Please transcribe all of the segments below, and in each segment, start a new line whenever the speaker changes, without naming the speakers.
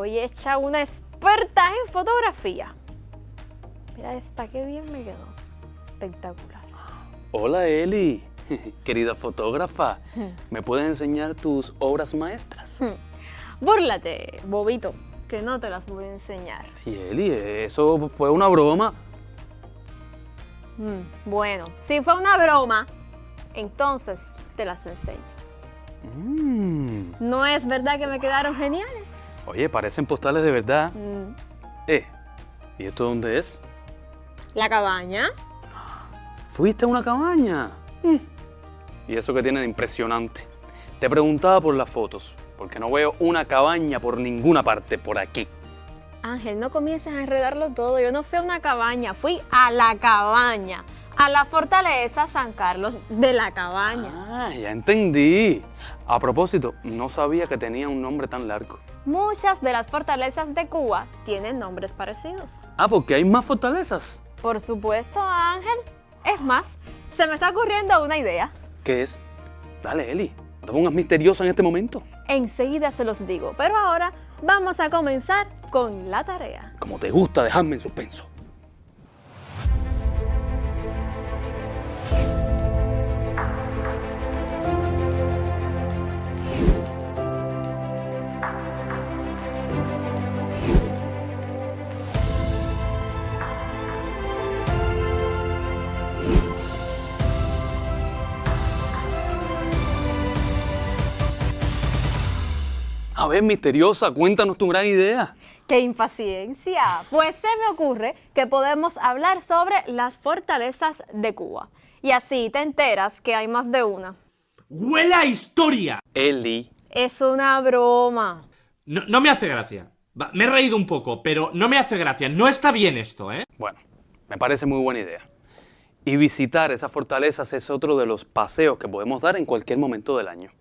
hoy hecha una experta en fotografía. Mira esta, qué bien me quedó. Espectacular.
Hola Eli, querida fotógrafa. ¿Me puedes enseñar tus obras maestras?
Búrlate, bobito, que no te las voy a enseñar.
Y Eli, eso fue una broma.
Bueno, si fue una broma, entonces te las enseño. ¿No es verdad que me quedaron geniales?
Oye, parecen postales de verdad. ¿Y esto dónde es?
La cabaña.
¿Fuiste a una cabaña? ¿Y eso qué tiene de impresionante? Te preguntaba por las fotos, porque no veo una cabaña por ninguna parte por aquí.
Ángel, no comiences a enredarlo todo. Yo no fui a una cabaña, fui a la cabaña, a la fortaleza San Carlos de la Cabaña.
Ah, ya entendí. A propósito, no sabía que tenía un nombre tan largo.
Muchas de las fortalezas de Cuba tienen nombres parecidos.
Ah, porque hay más fortalezas.
Por supuesto, Ángel. Es más, se me está ocurriendo una idea.
¿Qué es? Dale, Eli, no te pongas misteriosa en este momento.
Enseguida se los digo, pero ahora vamos a comenzar con la tarea.
Como te gusta dejarme en suspenso. A ver, misteriosa, cuéntanos tu gran idea.
¡Qué impaciencia! Pues se me ocurre que podemos hablar sobre las fortalezas de Cuba. Y así te enteras que hay más de una.
¡Huele a historia!
Eli.
Es una broma.
No me hace gracia. Me he reído un poco, pero no me hace gracia. No está bien esto, ¿eh?
Bueno, me parece muy buena idea. Y visitar esas fortalezas es otro de los paseos que podemos dar en cualquier momento del año.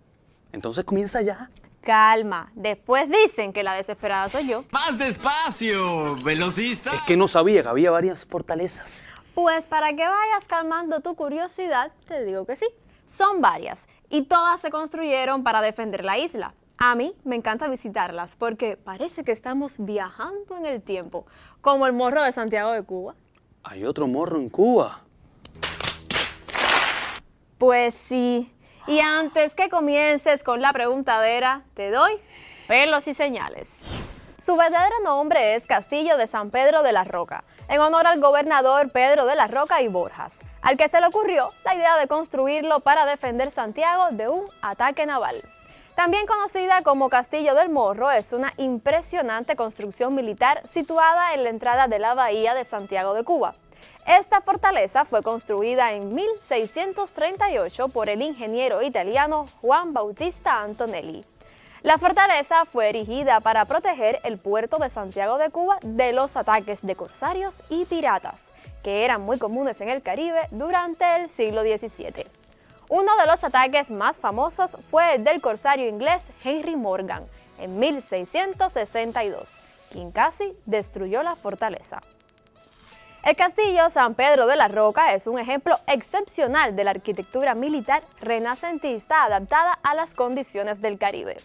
Entonces comienza ya.
Calma, después dicen que la desesperada soy yo.
¡Más despacio, velocista!
Es que no sabía que había varias fortalezas.
Pues para que vayas calmando tu curiosidad, te digo que sí. Son varias y todas se construyeron para defender la isla. A mí me encanta visitarlas porque parece que estamos viajando en el tiempo, como el Morro de Santiago de Cuba.
Hay otro morro en Cuba.
Pues sí. Y antes que comiences con la preguntadera, te doy pelos y señales. Su verdadero nombre es Castillo de San Pedro de la Roca, en honor al gobernador Pedro de la Roca y Borjas, al que se le ocurrió la idea de construirlo para defender Santiago de un ataque naval. También conocida como Castillo del Morro, es una impresionante construcción militar situada en la entrada de la bahía de Santiago de Cuba. Esta fortaleza fue construida en 1638 por el ingeniero italiano Juan Bautista Antonelli. La fortaleza fue erigida para proteger el puerto de Santiago de Cuba de los ataques de corsarios y piratas, que eran muy comunes en el Caribe durante el siglo XVII. Uno de los ataques más famosos fue el del corsario inglés Henry Morgan en 1662, quien casi destruyó la fortaleza. El Castillo San Pedro de la Roca es un ejemplo excepcional de la arquitectura militar renacentista adaptada a las condiciones del Caribe.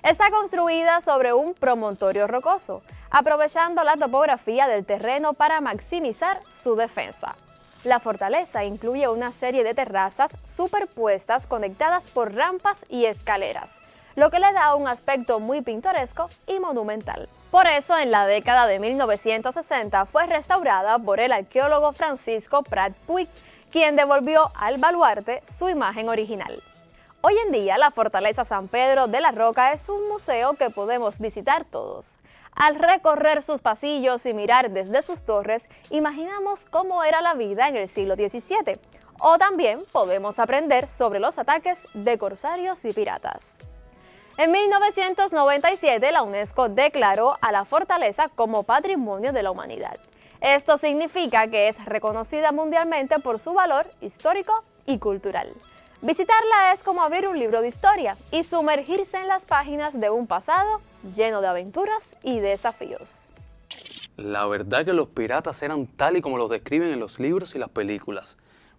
Está construida sobre un promontorio rocoso, aprovechando la topografía del terreno para maximizar su defensa. La fortaleza incluye una serie de terrazas superpuestas conectadas por rampas y escaleras, lo que le da un aspecto muy pintoresco y monumental. Por eso, en la década de 1960 fue restaurada por el arqueólogo Francisco Prat Puig, quien devolvió al baluarte su imagen original. Hoy en día, la Fortaleza San Pedro de la Roca es un museo que podemos visitar todos. Al recorrer sus pasillos y mirar desde sus torres, imaginamos cómo era la vida en el siglo XVII. O también podemos aprender sobre los ataques de corsarios y piratas. En 1997, la UNESCO declaró a la fortaleza como Patrimonio de la Humanidad. Esto significa que es reconocida mundialmente por su valor histórico y cultural. Visitarla es como abrir un libro de historia y sumergirse en las páginas de un pasado lleno de aventuras y desafíos.
La verdad que los piratas eran tal y como los describen en los libros y las películas.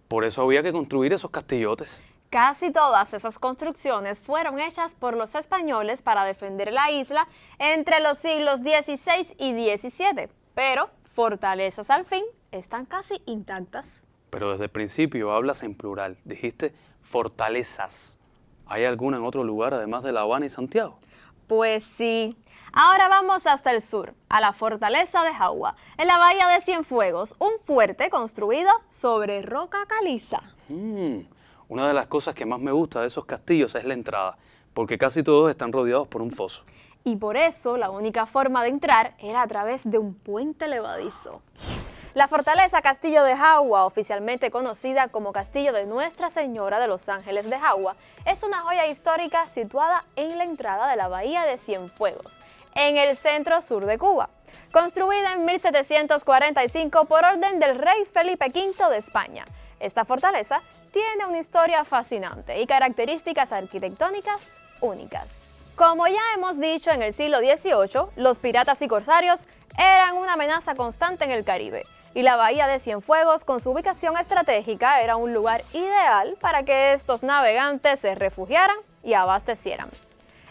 Por eso había que construir esos castillotes.
Casi todas esas construcciones fueron hechas por los españoles para defender la isla entre los siglos XVI y XVII, pero fortalezas al fin están casi intactas.
Pero desde el principio hablas en plural. Dijiste fortalezas. ¿Hay alguna en otro lugar además de La Habana y Santiago?
Pues sí. Ahora vamos hasta el sur, a la fortaleza de Jagua, en la bahía de Cienfuegos, un fuerte construido sobre roca caliza.
Una de las cosas que más me gusta de esos castillos es la entrada, porque casi todos están rodeados por un foso.
Y por eso la única forma de entrar era a través de un puente levadizo. La fortaleza Castillo de Jagua, oficialmente conocida como Castillo de Nuestra Señora de los Ángeles de Jagua, es una joya histórica situada en la entrada de la bahía de Cienfuegos, en el centro sur de Cuba. Construida en 1745 por orden del rey Felipe V de España, esta fortaleza tiene una historia fascinante y características arquitectónicas únicas. Como ya hemos dicho, en el siglo XVIII, los piratas y corsarios eran una amenaza constante en el Caribe, y la bahía de Cienfuegos, con su ubicación estratégica, era un lugar ideal para que estos navegantes se refugiaran y abastecieran.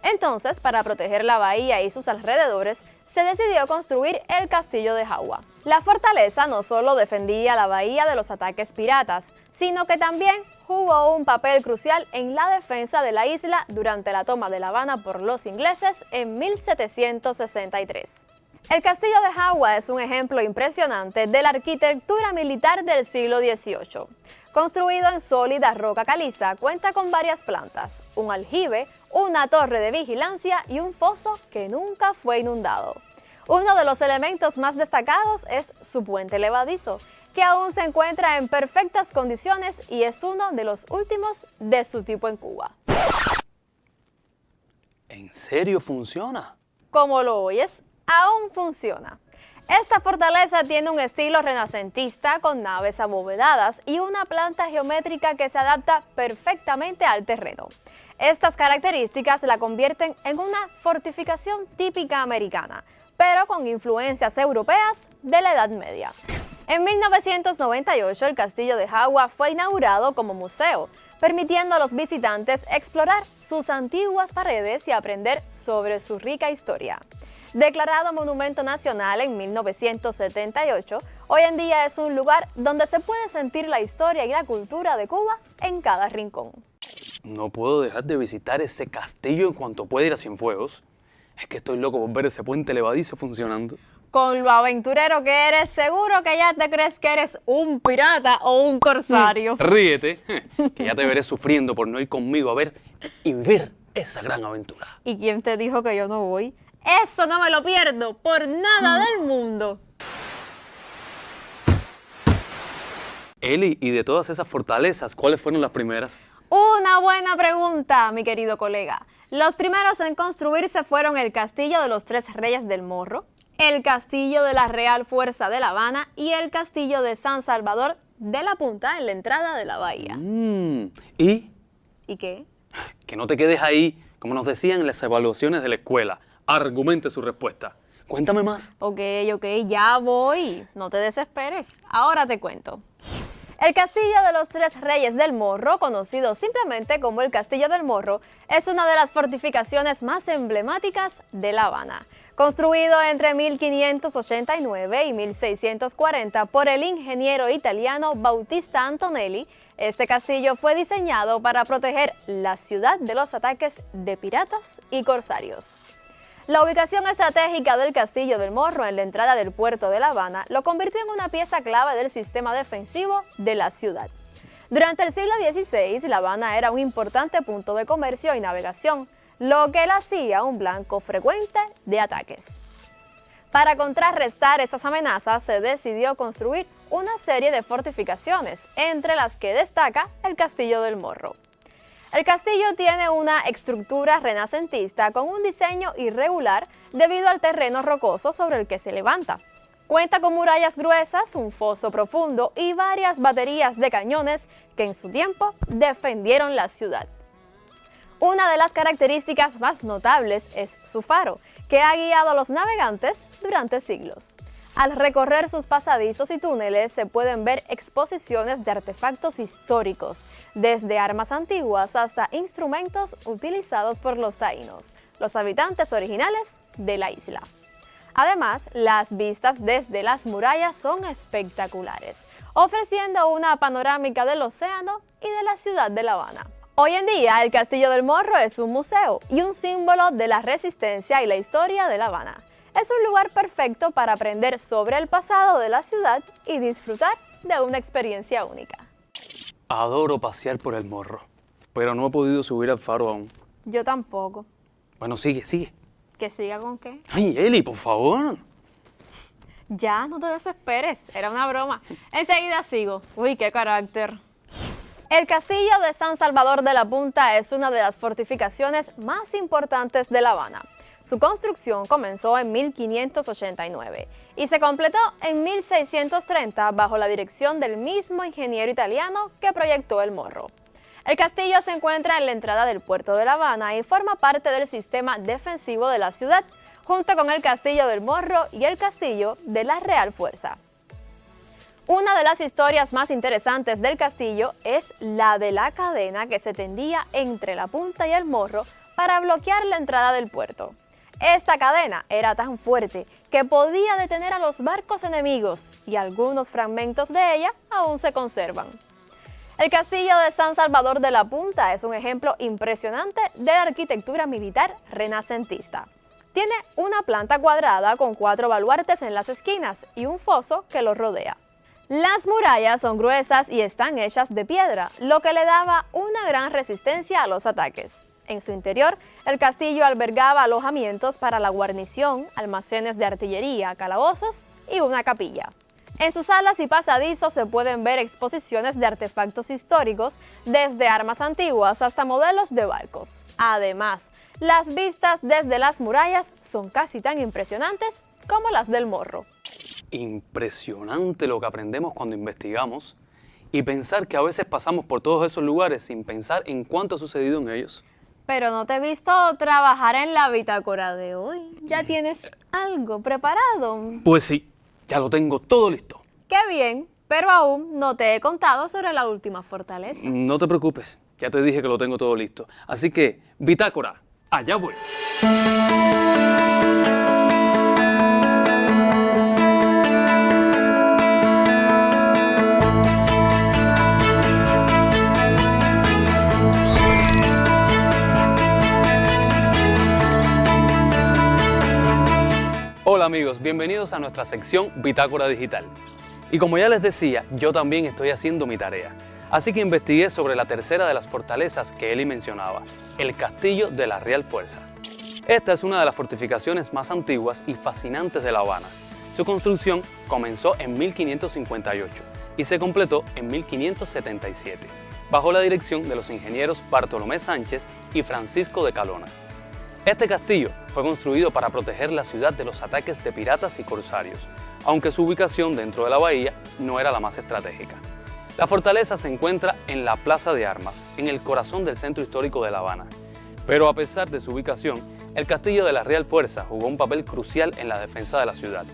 Entonces, para proteger la bahía y sus alrededores, se decidió construir el Castillo de Jagua. La fortaleza no solo defendía la bahía de los ataques piratas, sino que también jugó un papel crucial en la defensa de la isla durante la toma de La Habana por los ingleses en 1763. El Castillo de Jagua es un ejemplo impresionante de la arquitectura militar del siglo XVIII. Construido en sólida roca caliza, cuenta con varias plantas, un aljibe, una torre de vigilancia y un foso que nunca fue inundado. Uno de los elementos más destacados es su puente levadizo, que aún se encuentra en perfectas condiciones y es uno de los últimos de su tipo en Cuba.
¿En serio funciona?
Como lo oyes, aún funciona. Esta fortaleza tiene un estilo renacentista con naves abovedadas y una planta geométrica que se adapta perfectamente al terreno. Estas características la convierten en una fortificación típica americana, pero con influencias europeas de la Edad Media. En 1998, el Castillo de Jagua fue inaugurado como museo, permitiendo a los visitantes explorar sus antiguas paredes y aprender sobre su rica historia. Declarado Monumento Nacional en 1978, hoy en día es un lugar donde se puede sentir la historia y la cultura de Cuba en cada rincón.
No puedo dejar de visitar ese castillo en cuanto pueda ir a Cienfuegos. Es que estoy loco por ver ese puente levadizo funcionando.
Con lo aventurero que eres, seguro que ya te crees que eres un pirata o un corsario.
Ríete, que ya te veré sufriendo por no ir conmigo a ver y vivir esa gran aventura.
¿Y quién te dijo que yo no voy? Eso no me lo pierdo por nada del mundo.
Eli, y de todas esas fortalezas, ¿cuáles fueron las primeras?
Una buena pregunta, mi querido colega. Los primeros en construirse fueron el Castillo de los Tres Reyes del Morro, el Castillo de la Real Fuerza de La Habana y el Castillo de San Salvador de la Punta en la entrada de la bahía.
¿Y?
¿Y qué?
Que no te quedes ahí, como nos decían en las evaluaciones de la escuela. Argumente su respuesta. Cuéntame más.
Ok, ya voy. No te desesperes. Ahora te cuento. El Castillo de los Tres Reyes del Morro, conocido simplemente como el Castillo del Morro, es una de las fortificaciones más emblemáticas de La Habana. Construido entre 1589 y 1640 por el ingeniero italiano Bautista Antonelli, este castillo fue diseñado para proteger la ciudad de los ataques de piratas y corsarios. La ubicación estratégica del Castillo del Morro en la entrada del puerto de La Habana lo convirtió en una pieza clave del sistema defensivo de la ciudad. Durante el siglo XVI, La Habana era un importante punto de comercio y navegación, lo que la hacía un blanco frecuente de ataques. Para contrarrestar esas amenazas, se decidió construir una serie de fortificaciones, entre las que destaca el Castillo del Morro. El castillo tiene una estructura renacentista con un diseño irregular debido al terreno rocoso sobre el que se levanta. Cuenta con murallas gruesas, un foso profundo y varias baterías de cañones que en su tiempo defendieron la ciudad. Una de las características más notables es su faro, que ha guiado a los navegantes durante siglos. Al recorrer sus pasadizos y túneles se pueden ver exposiciones de artefactos históricos, desde armas antiguas hasta instrumentos utilizados por los taínos, los habitantes originales de la isla. Además, las vistas desde las murallas son espectaculares, ofreciendo una panorámica del océano y de la ciudad de La Habana. Hoy en día, el Castillo del Morro es un museo y un símbolo de la resistencia y la historia de La Habana. Es un lugar perfecto para aprender sobre el pasado de la ciudad y disfrutar de una experiencia única.
Adoro pasear por el Morro, pero no he podido subir al faro aún.
Yo tampoco.
Bueno, sigue.
¿Que siga con qué?
Ay, Eli, por favor.
Ya, no te desesperes, era una broma. Enseguida sigo. Uy, qué carácter. El Castillo de San Salvador de la Punta es una de las fortificaciones más importantes de La Habana. Su construcción comenzó en 1589 y se completó en 1630 bajo la dirección del mismo ingeniero italiano que proyectó el Morro. El castillo se encuentra en la entrada del puerto de La Habana y forma parte del sistema defensivo de la ciudad, junto con el Castillo del Morro y el Castillo de la Real Fuerza. Una de las historias más interesantes del castillo es la de la cadena que se tendía entre la punta y el morro para bloquear la entrada del puerto. Esta cadena era tan fuerte que podía detener a los barcos enemigos y algunos fragmentos de ella aún se conservan. El Castillo de San Salvador de la Punta es un ejemplo impresionante de la arquitectura militar renacentista. Tiene una planta cuadrada con 4 baluartes en las esquinas y un foso que lo rodea. Las murallas son gruesas y están hechas de piedra, lo que le daba una gran resistencia a los ataques. En su interior, el castillo albergaba alojamientos para la guarnición, almacenes de artillería, calabozos y una capilla. En sus salas y pasadizos se pueden ver exposiciones de artefactos históricos, desde armas antiguas hasta modelos de barcos. Además, las vistas desde las murallas son casi tan impresionantes como las del Morro.
Impresionante lo que aprendemos cuando investigamos y pensar que a veces pasamos por todos esos lugares sin pensar en cuánto ha sucedido en ellos.
Pero no te he visto trabajar en la bitácora de hoy. ¿Ya tienes algo preparado?
Pues sí, ya lo tengo todo listo.
¡Qué bien! Pero aún no te he contado sobre la última fortaleza.
No te preocupes, ya te dije que lo tengo todo listo. Así que, bitácora, allá voy. Hola amigos, bienvenidos a nuestra sección Bitácora Digital. Y como ya les decía, yo también estoy haciendo mi tarea. Así que investigué sobre la tercera de las fortalezas que Eli mencionaba, el Castillo de la Real Fuerza. Esta es una de las fortificaciones más antiguas y fascinantes de La Habana. Su construcción comenzó en 1558 y se completó en 1577, bajo la dirección de los ingenieros Bartolomé Sánchez y Francisco de Calona. Este castillo fue construido para proteger la ciudad de los ataques de piratas y corsarios, aunque su ubicación dentro de la bahía no era la más estratégica. La fortaleza se encuentra en la Plaza de Armas, en el corazón del centro histórico de La Habana. Pero a pesar de su ubicación, el Castillo de la Real Fuerza jugó un papel crucial en la defensa de la ciudad,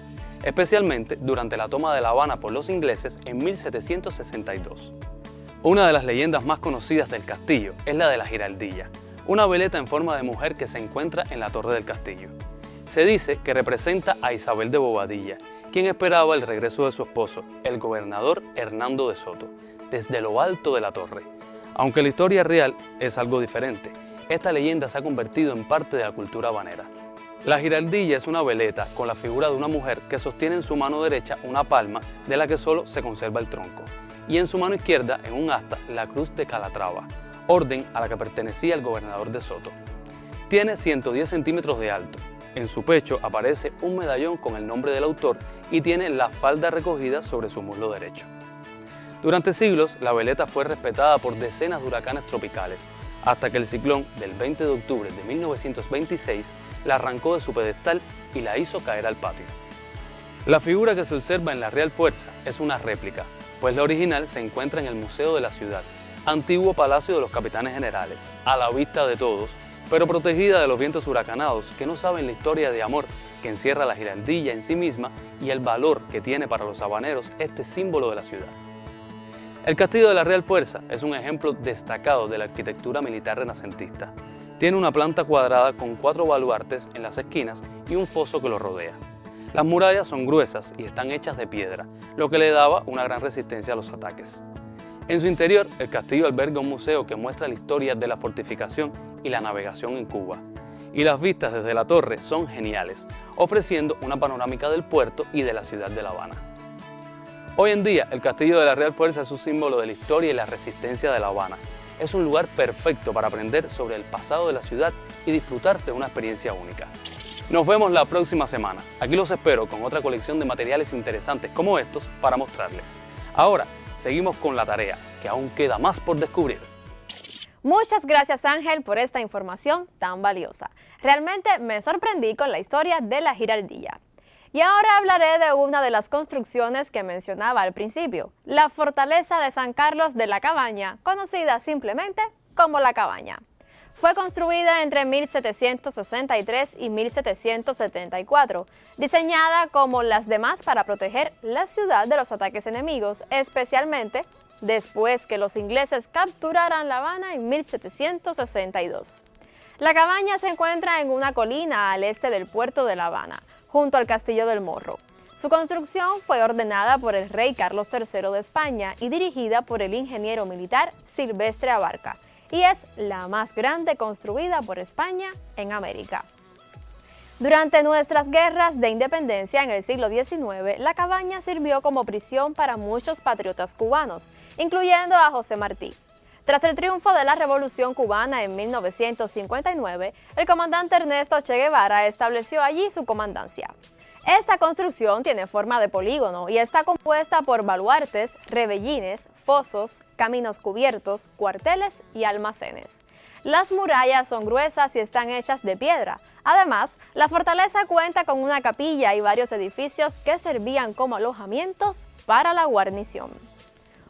especialmente durante la toma de La Habana por los ingleses en 1762. Una de las leyendas más conocidas del castillo es la de la Giraldilla, una veleta en forma de mujer que se encuentra en la torre del castillo. Se dice que representa a Isabel de Bobadilla, quien esperaba el regreso de su esposo, el gobernador Hernando de Soto, desde lo alto de la torre. Aunque la historia real es algo diferente, esta leyenda se ha convertido en parte de la cultura habanera. La Giraldilla es una veleta con la figura de una mujer que sostiene en su mano derecha una palma de la que solo se conserva el tronco, y en su mano izquierda, en un asta, la cruz de Calatrava, orden a la que pertenecía el gobernador de Soto. Tiene 110 centímetros de alto. En su pecho aparece un medallón con el nombre del autor y tiene la falda recogida sobre su muslo derecho. Durante siglos, la veleta fue respetada por decenas de huracanes tropicales, hasta que el ciclón del 20 de octubre de 1926 la arrancó de su pedestal y la hizo caer al patio. La figura que se observa en la Real Fuerza es una réplica, pues la original se encuentra en el Museo de la Ciudad, antiguo palacio de los capitanes generales, a la vista de todos, pero protegida de los vientos huracanados que no saben la historia de amor que encierra la Giraldilla en sí misma y el valor que tiene para los habaneros este símbolo de la ciudad. El Castillo de la Real Fuerza es un ejemplo destacado de la arquitectura militar renacentista. Tiene una planta cuadrada con 4 baluartes en las esquinas y un foso que lo rodea. Las murallas son gruesas y están hechas de piedra, lo que le daba una gran resistencia a los ataques. En su interior, el castillo alberga un museo que muestra la historia de la fortificación y la navegación en Cuba. Y las vistas desde la torre son geniales, ofreciendo una panorámica del puerto y de la ciudad de La Habana. Hoy en día, el Castillo de la Real Fuerza es un símbolo de la historia y la resistencia de La Habana. Es un lugar perfecto para aprender sobre el pasado de la ciudad y disfrutar de una experiencia única. Nos vemos la próxima semana. Aquí los espero con otra colección de materiales interesantes como estos para mostrarles. Ahora, seguimos con la tarea, que aún queda más por descubrir.
Muchas gracias, Ángel, por esta información tan valiosa. Realmente me sorprendí con la historia de la Giraldilla. Y ahora hablaré de una de las construcciones que mencionaba al principio, la Fortaleza de San Carlos de la Cabaña, conocida simplemente como La Cabaña. Fue construida entre 1763 y 1774, diseñada como las demás para proteger la ciudad de los ataques enemigos, especialmente después que los ingleses capturaran La Habana en 1762. La cabaña se encuentra en una colina al este del puerto de La Habana, junto al Castillo del Morro. Su construcción fue ordenada por el rey Carlos III de España y dirigida por el ingeniero militar Silvestre Abarca, y es la más grande construida por España en América. Durante nuestras guerras de independencia en el siglo XIX, la cabaña sirvió como prisión para muchos patriotas cubanos, incluyendo a José Martí. Tras el triunfo de la Revolución Cubana en 1959, el comandante Ernesto Che Guevara estableció allí su comandancia. Esta construcción tiene forma de polígono y está compuesta por baluartes, rebellines, fosos, caminos cubiertos, cuarteles y almacenes. Las murallas son gruesas y están hechas de piedra. Además, la fortaleza cuenta con una capilla y varios edificios que servían como alojamientos para la guarnición.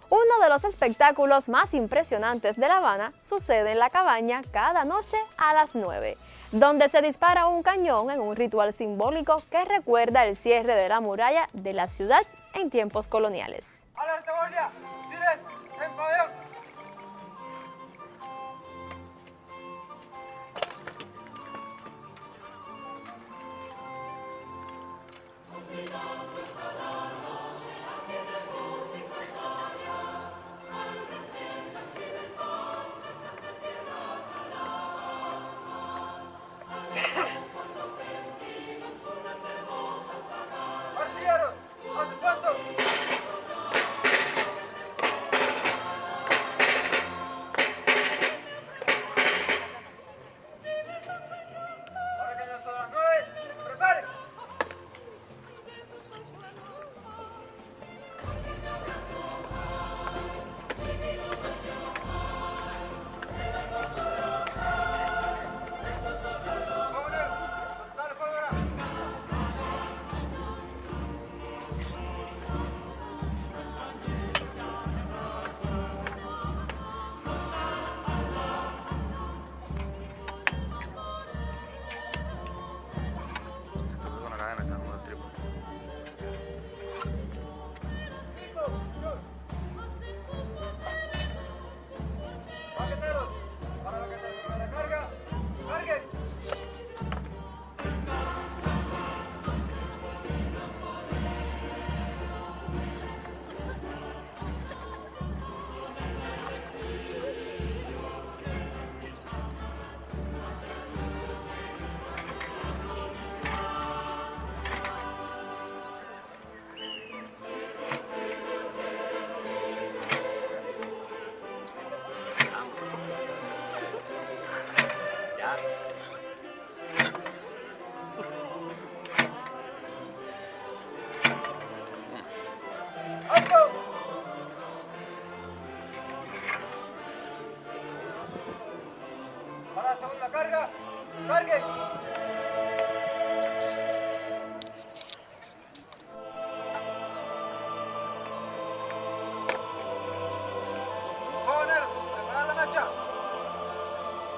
Uno de los espectáculos más impresionantes de La Habana sucede en la cabaña cada noche a las 9, donde se dispara un cañón en un ritual simbólico que recuerda el cierre de la muralla de la ciudad en tiempos coloniales.
¡Alerta, guardia! ¡Silencio! ¡En pabellón!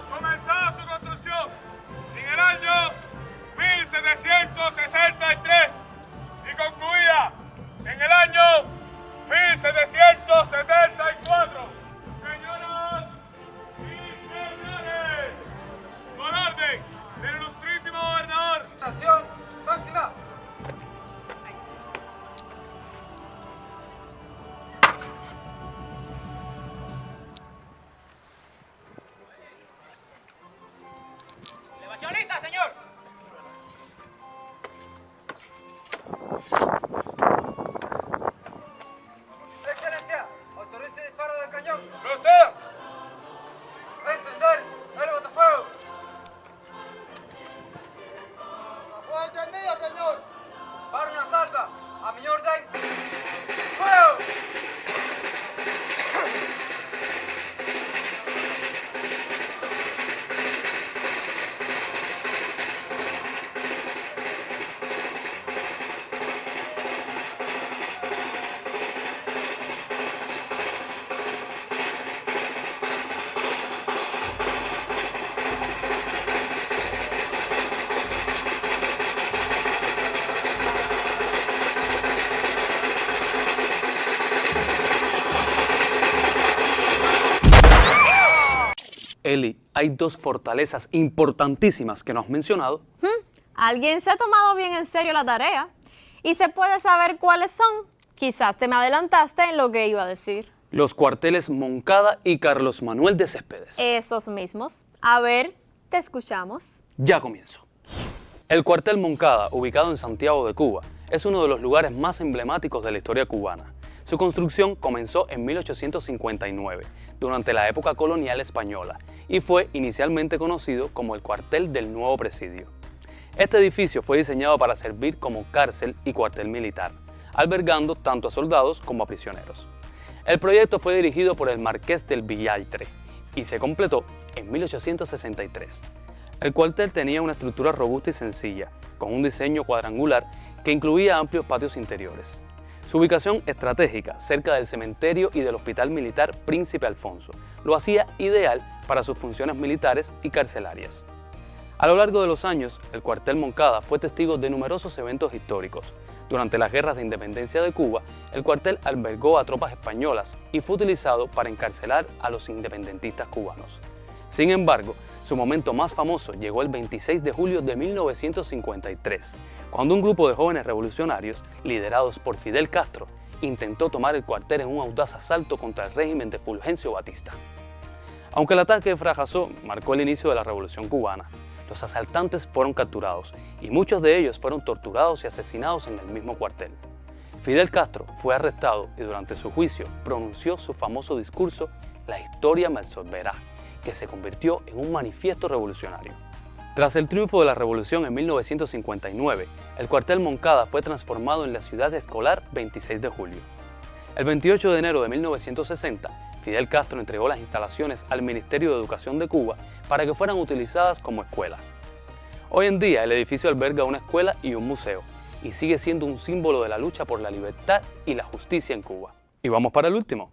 ¡Comenzó su construcción! Proceda. Encender el botafuego. Botafuego encendido, señor. Para una salva. A mi orden. ¡Fuego!
Eli, hay dos fortalezas importantísimas que no has mencionado.
Alguien se ha tomado bien en serio la tarea. ¿Y se puede saber cuáles son? Quizás te me adelantaste en lo que iba a decir.
Los cuarteles Moncada y Carlos Manuel de Céspedes.
Esos mismos. A ver, te escuchamos.
Ya comienzo. El cuartel Moncada, ubicado en Santiago de Cuba, es uno de los lugares más emblemáticos de la historia cubana. Su construcción comenzó en 1859, durante la época colonial española, y fue inicialmente conocido como el cuartel del nuevo presidio. Este edificio fue diseñado para servir como cárcel y cuartel militar, albergando tanto a soldados como a prisioneros. El proyecto fue dirigido por el Marqués del Villaltre y se completó en 1863. El cuartel tenía una estructura robusta y sencilla, con un diseño cuadrangular que incluía amplios patios interiores. Su ubicación estratégica, cerca del cementerio y del Hospital Militar Príncipe Alfonso, lo hacía ideal para sus funciones militares y carcelarias. A lo largo de los años, el cuartel Moncada fue testigo de numerosos eventos históricos. Durante las guerras de independencia de Cuba, el cuartel albergó a tropas españolas y fue utilizado para encarcelar a los independentistas cubanos. Sin embargo, su momento más famoso llegó el 26 de julio de 1953, cuando un grupo de jóvenes revolucionarios, liderados por Fidel Castro, intentó tomar el cuartel en un audaz asalto contra el régimen de Fulgencio Batista. Aunque el ataque fracasó, marcó el inicio de la Revolución Cubana. Los asaltantes fueron capturados y muchos de ellos fueron torturados y asesinados en el mismo cuartel. Fidel Castro fue arrestado y durante su juicio pronunció su famoso discurso "La historia me absolverá", que se convirtió en un manifiesto revolucionario. Tras el triunfo de la revolución en 1959, el cuartel Moncada fue transformado en la ciudad escolar 26 de julio. El 28 de enero de 1960, Fidel Castro entregó las instalaciones al Ministerio de Educación de Cuba para que fueran utilizadas como escuela. Hoy en día el edificio alberga una escuela y un museo, y sigue siendo un símbolo de la lucha por la libertad y la justicia en Cuba. Y vamos para el último.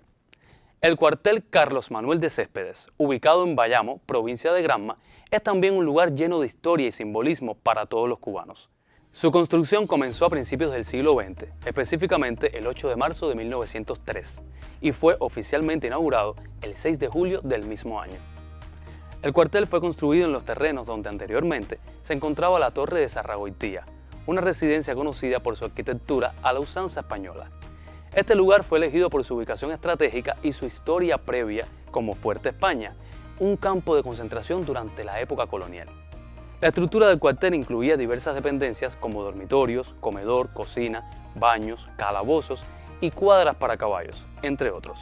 El cuartel Carlos Manuel de Céspedes, ubicado en Bayamo, provincia de Granma, es también un lugar lleno de historia y simbolismo para todos los cubanos. Su construcción comenzó a principios del siglo XX, específicamente el 8 de marzo de 1903, y fue oficialmente inaugurado el 6 de julio del mismo año. El cuartel fue construido en los terrenos donde anteriormente se encontraba la Torre de Zarragoitía, una residencia conocida por su arquitectura a la usanza española. Este lugar fue elegido por su ubicación estratégica y su historia previa como Fuerte España, un campo de concentración durante la época colonial. La estructura del cuartel incluía diversas dependencias como dormitorios, comedor, cocina, baños, calabozos y cuadras para caballos, entre otros.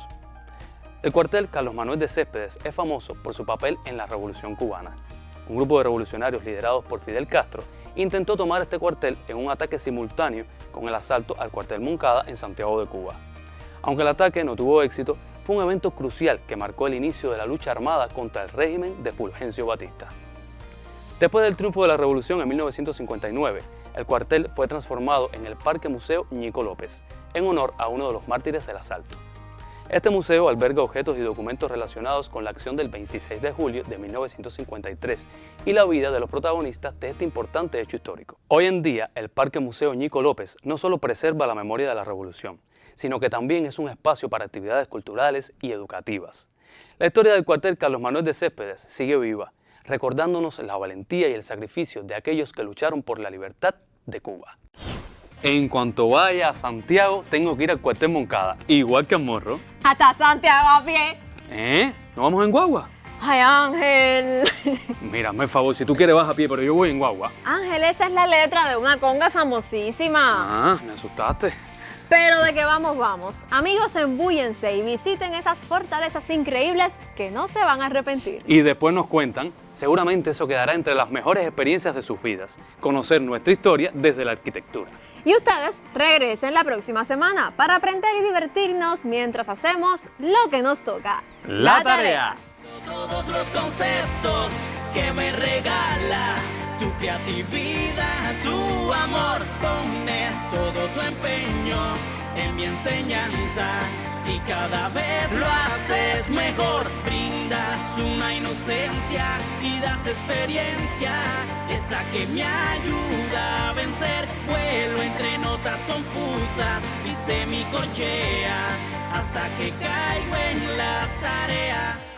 El cuartel Carlos Manuel de Céspedes es famoso por su papel en la Revolución Cubana. Un grupo de revolucionarios liderados por Fidel Castro intentó tomar este cuartel en un ataque simultáneo con el asalto al cuartel Moncada en Santiago de Cuba. Aunque el ataque no tuvo éxito, fue un evento crucial que marcó el inicio de la lucha armada contra el régimen de Fulgencio Batista. Después del triunfo de la revolución en 1959, el cuartel fue transformado en el Parque Museo Ñico López, en honor a uno de los mártires del asalto. Este museo alberga objetos y documentos relacionados con la acción del 26 de julio de 1953 y la vida de los protagonistas de este importante hecho histórico. Hoy en día, el Parque Museo Ñico López no solo preserva la memoria de la revolución, sino que también es un espacio para actividades culturales y educativas. La historia del cuartel Carlos Manuel de Céspedes sigue viva, recordándonos la valentía y el sacrificio de aquellos que lucharon por la libertad de Cuba. En cuanto vaya a Santiago, tengo que ir al cuartel Moncada, igual que a Morro.
Hasta Santiago a pie.
¿No vamos en guagua?
Ay, Ángel.
Mira, hazme el favor, si tú quieres vas a pie, pero yo voy en guagua.
Ángel, esa es la letra de una conga famosísima.
Me asustaste.
Pero de que vamos, vamos. Amigos, embúyense y visiten esas fortalezas increíbles que no se van a arrepentir.
Y después nos cuentan, seguramente eso quedará entre las mejores experiencias de sus vidas, conocer nuestra historia desde la arquitectura.
Y ustedes regresen la próxima semana para aprender y divertirnos mientras hacemos lo que nos toca.
¡La tarea!
Todos los conceptos que me regala tu creatividad, tu amor. Pones todo tu empeño en mi enseñanza y cada vez lo haces mejor. Brindas una inocencia y das experiencia, esa que me ayuda a vencer. Vuelo entre notas confusas y semicocheas hasta que caigo en la tarea.